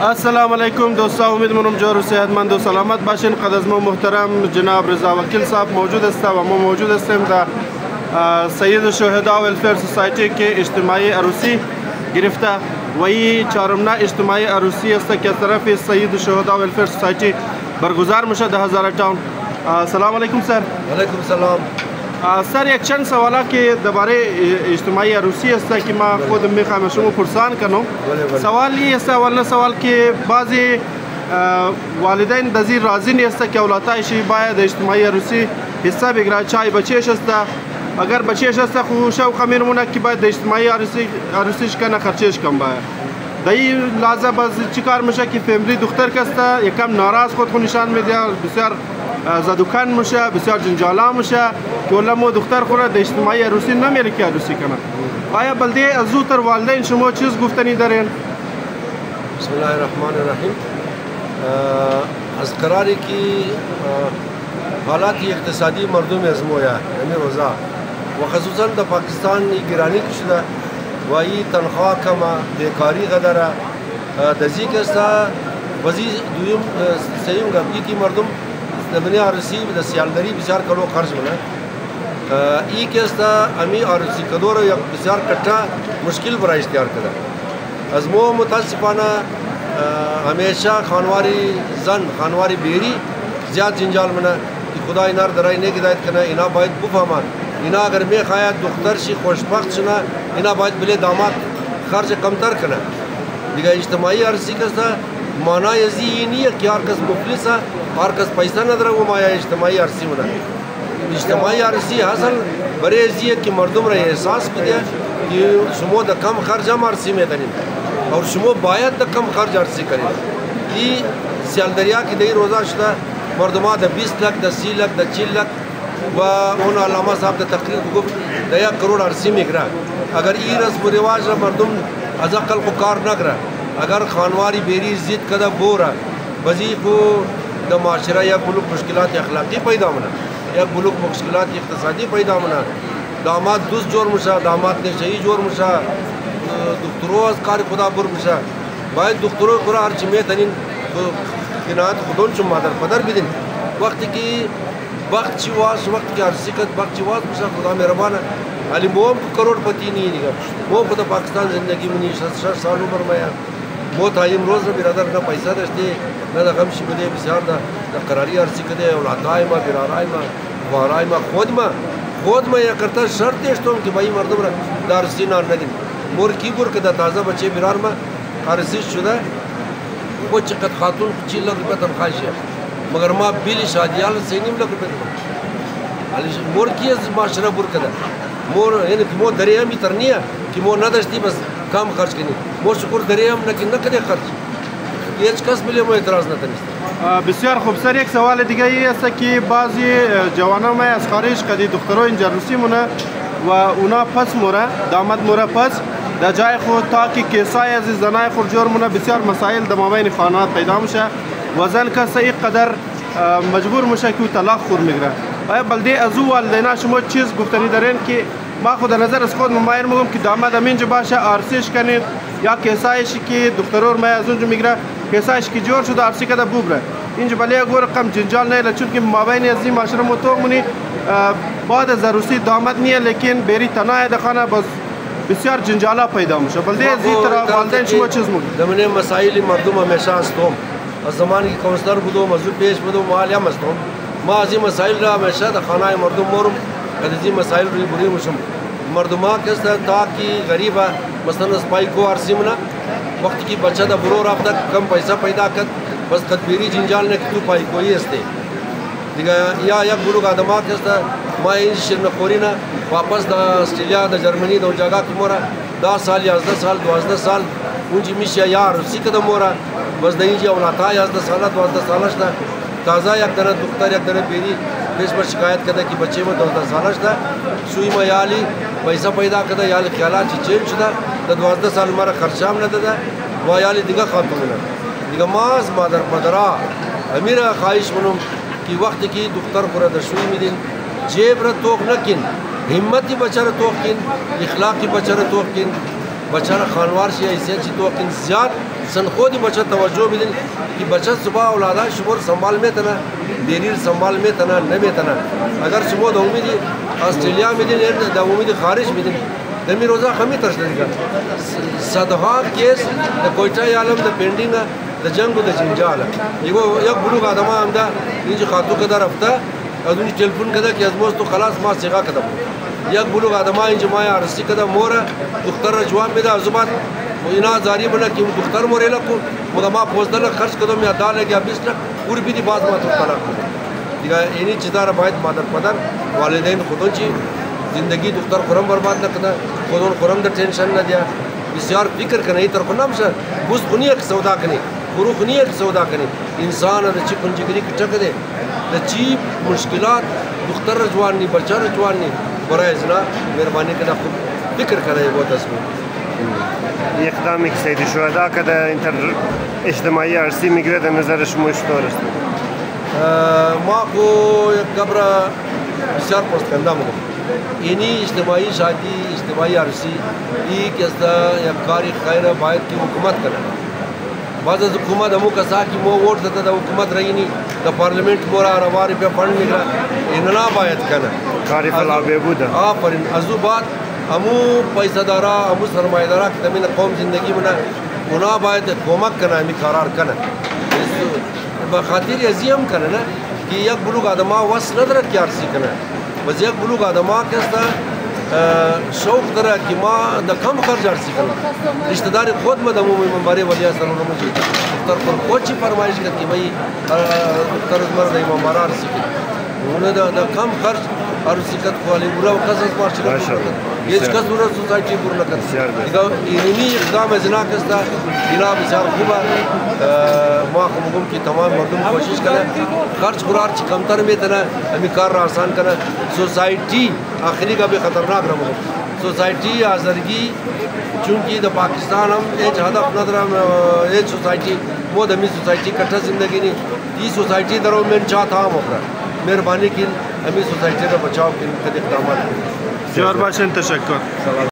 السلام علیکم دوستان، امید منم جور و صحتمند و سلامت باشین. قد از ما محترم جناب رضا وکیل صاحب موجود است و ما موجود هستیم در سید الشهدا ویلفیر سوسایتی که اجتماعی عروسی گرفته و این چهارمین اجتماعی عروسی است که از طرف سید الشهدا ویلفیر سوسایتی برگزار میشه در هزاره تاون. سلام علیکم سر. علیکم سلام. سر یک چند سوالا که درباره اجتماعی عروسی است که ما خود میخوام شما پرسان کنم. سوال این است، اول سوال که بعضی والدین دزیر راضی نیست که اولادش باید اجتماعی عروسی حصہ بگیره، چای بچهش است. اگر بچهش است خو شوق میمونه که باید اجتماعی عروسیش کنه، خرچش کم باید. در این لحظه باز چیکار میشه که فامیلی دختر کسته یکم ناراض خود نشان میده، بسیار زدوکن میشه، بسیار جنجالا میشه که ولی مو دختر خوره در اجتماعی عروسی نمیره که عروسی کنه. آیا بلده از زودتر والدین شما چیز گفتنی دارین؟ بسم الله الرحمن الرحیم. از قراری که حالات اقتصادی مردم ازمویا یعنی روزا و خصوصا در پاکستان گرانی کشیده و این تنخواه کمه، بیکاری قدره دزی کسته وزی دویم سیم گفتی که مردم دبنی عروسی در سیالداری بسیار کلو خرج بنا ای کسته امی عروسی کدور یا بسیار کٹا مشکل برای اختیار کرده. از مو متاسفانه همیشه خانواری زن خانواری بیری زیاد جنجال منه که خدا اینا را درای نگیدایت کنه. اینا باید بفهمن اینا اگر میخواید دختر شی خوشبخت شنه اینا باید بله داماد خرج کمتر کنه. دیگه اجتماعی عروسی کسته معنای ازی اینیه که هر کس مفلسه، هر کس پیسه نداره و مایا اجتماعی عروسی منه. اجتماعی عروسی اصل برای ازیه که مردم را احساس بده که شما در کم خرج هم عروسی میکنید اور شما باید در کم خرج عروسی کنید. این سیالدریا که در روزه شده مردم ها در 20 لک، در 30 لک، در 40 لک و اون علامه صاحب در تقریر گفت در 1 کروڑ عروسی میگره. اگر این رسم و رواج را مردم از عقل کو کار نگره، اگر خانواری بیری زید کده بوره بزی کو در معاشره یک بلوک مشکلات اخلاقی پیدا منه، یک بلوک مشکلات اقتصادی پیدا منه. داماد دوست جور میشه، داماد نشئی جور میشه، دکترو از کار خدا بر میشه. باید دکترو خورا هر چی میتنین کنایت خودون چون مادر پدر بیدین وقتی که وقت چی واس وقت که عرصی کد وقت چی واس میشه خدا مهربانه. علی موم کروڑ پتی نہیں دیگه مو خدا پاکستان زندگی منی 60 سال عمر مایا مو تا امروز رو برادر نه پیسه داشته نه د غم شي بده بسیار د قراری عرصی کده اولادای ما برارای ما وارای ما خود ما یا کرتا شرط داشتم که بای مردم را در سینار ندین مور کی بور کده تازه بچه برار ما عرصی شده و چقدر خاتون 40 لک روپیه تنخواهش مگر ما بیل شادیال 3.5 لک روپیه علی مور کی از معاشره بور کده مور یعنی که مو دریا می ترنیه که مو نداشتی بس کم خرج کنی مو شکر دریا هم نکنه خرج هیچ کس بلی مو اعتراض نداشت. بسیار خوب سر. یک سوال دیگه ای است که بعضی جوانان ما از خارج کدی دخترای اینجا روسی مونه و اونا پس موره داماد موره پس در جای خود تا که کیسای از زنای خود جور مونه بسیار مسائل در مابین خانوات پیدا میشه و زن کس یک قدر مجبور میشه که طلاق خور میگیره. آیا بلده از او والدینا شما چیز گفتنی دارین که ما خود نظر از خود ممایر میگم که داماد امینجا باشه عرسیش کنید یا کیسایش که دخترور ما از اونجا میگیره کیسایش که جور شده عرسی کده بوبره اینجا بله گور رقم جنجال نه چون که مابین از این معاشره متوق منی بعد از عروسی داماد نیه لیکن بری تنها دخانه بس بسیار جنجالا پیدا میشه. بلده از این طرح والدین شما چیز میگن؟ دمنه مسائل مردم همیشه هستم از زمانی که کانسلر بودم از پیش بودم مالی هم هستم ما از این مسائل را همیشه در خانه مردم مورم از این مسائل روی بری میشم. مردم ها کس تا که غریبه مثلا از پای کو عرصی منه وقتی که بچه دا برو رفته کم پیسه پیدا کرد بس تدبیری جنجال نه که تو پای کویی هستی دیگه یا یک بلوک آدم ها کس ما این شیرنخوری نه واپس دا استرالیا دا جرمنی دا جگه که مورا 10 سال 11 سال 12 سال اونجی میشه یا عروسی کده مورا بس دا اینجی اولادها 11 ساله 12 سالش ده تازه یک دنه دختر یک دنه بیری پیش بر شکایت کده که بچه ما 12 سالش ده سوی ما یالی پیسه پیدا کده یالی خیالات چی چین شده دا 12 سال مرا خرچام نداده و یالی دیگه خاتمونه دیگه ما از مادر پدرها امیر خواهش منم که وقتی که دختر خوره در شوی میدین جیب را توق نکن همتی بچه را توق کن اخلاقی بچه را توق کن بچه را خانوار شی حیثیت چی توق کن زیاد خودی بچه توجه بدین که بچه صبح اولادا شمار संभाल में तना देरीर संभाल में तना न में तना अगर सुबह द उम्मीदी ऑस्ट्रेलिया में दिन द उम्मीदी खारिज में दिन दमी रोजा खमी तशदीद का सदहा case the Quetta Alam the pending the जंग द जंजाल ये एक बुलुग आदमा हमदा निज खातू कदा रफ्ता अदुनी टेलीफोन कदा कि अजमोस तो खलास मा सिगा कदा एक बुलुग आदमा इंज माया आरसी कदा मोरा दुख्तर जवाब में दा जुबात इना जारी बना कि दुख्तर मोरेला को मुदमा पोजदल खर्च कदम या डाले कि 20 लाख पूरी भी बात मत तला दिगा इनी चिदार बायत मादर पदर वालिदैन खुदोंची जिंदगी दुख्तर खुरम बर्बाद न कदा खुदों खुरम द टेंशन न दिया बिस्यार फिक्र कने तर खुनाम से बुस खुनिया के सौदा कने गुरु खुनिया के सौदा कने इंसान न ची कुंजिगरी की टक दे द ची मुश्किलात दुख्तर जवानी बच्चा जवानी बड़ा इजना मेहरबानी कदा फिक्र करे वो तस्वीर اقدامی که سید شهدا کده انتر اجتماعی عرصی میگیره در نظر شما چطور است؟ ما کو یک قبر بسیار پرستنده مگم اینی اجتماعی شادی اجتماعی عرصی یک از یک کاری خیر باید کی حکومت کنه بعض از حکومت همو کسا کی مو ووٹ داده دا حکومت رہی نہیں دا پارلیمنٹ مورا رواری پہ فنڈ نکلا اننا باید کنه کاری فلا بهبوده آفرین ازو بعد हमू पैसा दारा हमू सरमाया दारा कि तमीन कौम जिंदगी में उना बायद कोमक करना हमें करार करना बखातिर अजीम करना ना कि एक बुलुग आदमा वस नदर क्या सी करना बस एक बुलुग आदमा कैसा शौक तरह कि माँ द कम खर्च आरसी करना रिश्तेदार खुद में दमू में मम्बारे वलिया सलों मुझे तर पर कुछ फरमाइश कर कि भाई तरज मर नहीं मम्बारा आरसी कर उन्हें द कम खर्च और सिकत वाली बुरा कसस मार्च ये कस बुरा सोसाइटी पूर्ण कर इधर इन्हीं इक़दाम जना कस्ता इना बिचार खूबा माँ कुमकुम की तमाम मर्दों कोशिश करें खर्च खुरार कमतर में तना हमें कार आसान करें सोसाइटी आखिरी का भी ख़तरनाक रहा सोसाइटी आज़रगी चूँकि द पाकिस्तान हम एज हदफ नजर एज सोसाइटी वो दमी सोसाइटी कट्ठा जिंदगी नहीं ये सोसाइटी दरों में चाहता हम अपना मेहरबानी की हमें सोसाइटी का बचाव के इकदाम جوار باشین تشکر